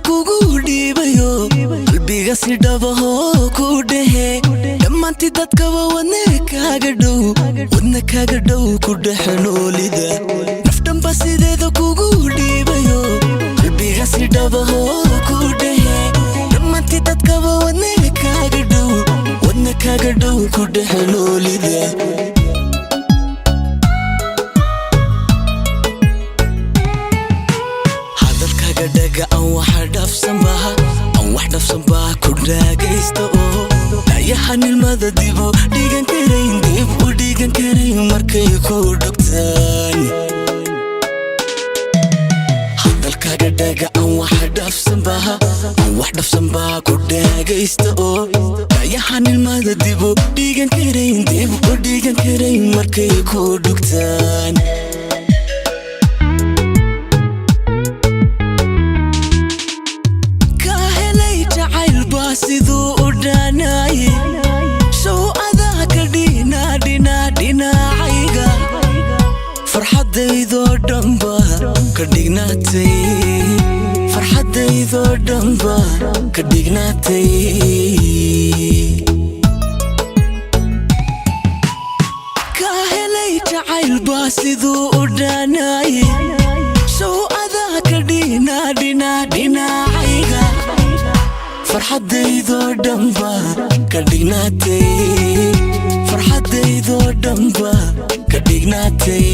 كوغودي بيو قلبي غسي دبهو كوده لما انت تتكوى ونك هاقدو كوده حنولي ذا نفتن بسي ذا كوغودي بيو قلبي غسي دبهو كوده لما انت تتكوى ونك هاقدو كوده حنولي ذا أو واحد أفصن بها كلها قيسته لا يحني المدى ديبو ديغن كرين مركي كودك تاني هذا الكاقة داقة أو واحد أفصن بها كلها قيسته لا يحني المدى ديبو ديغن كرين مركي كودك تاني siduu u dhaanaye show adaka dhinacayga farxadaydoo dhanba ka dhignaatay ka helay jacayl baa siduu u dhaanaye show adaka dhinacayga farxadaydoo dhanba ka dhignaatay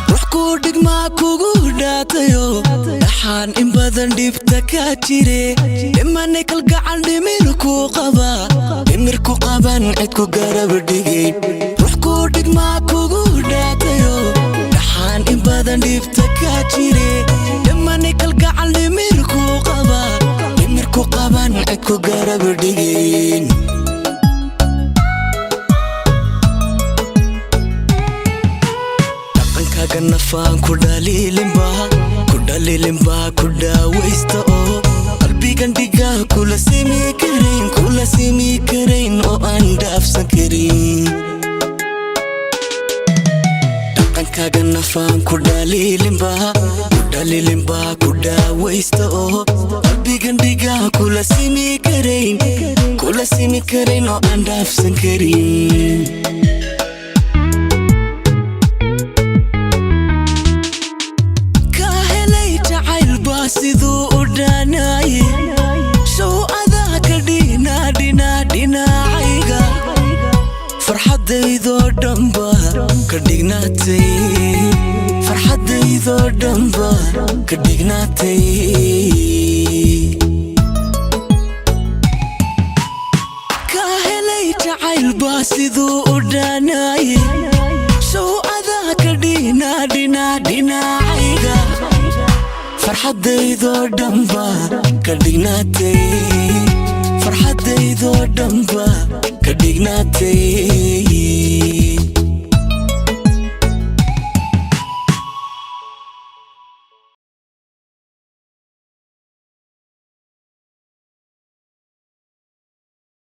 ruux ku dhigmaa kugu dhaatayo dhaxaan in badan dhibta ka jire dhimanay kalgacal dhimirku qaban cidku garab dhigay ruux ku dhigmaa kugu dhaatayo dhaxaan in badan dhibta ka jire dhimanay kalgacal dhimirku qaban cidku garab dhigay dhaqankaaga nafaan ku dhaliilinba ku dhaawaysta oo qalbigan dhiga kula simi karayn oo aan dhaafsan karin dhaqankaaga nafaan ku dhaliilinba ku dhaawaysta oo qalbigan dhiga kula simi karayn oo aan dhaafsan karin siduu u dhaanaye show adaka dhinacayga farxadaydoo dhanba ka dhignaatay ka helay jacayl baa siduu u dhaanaye show adaka dhinacayga farxadaydoo dhanba ka dhignaatay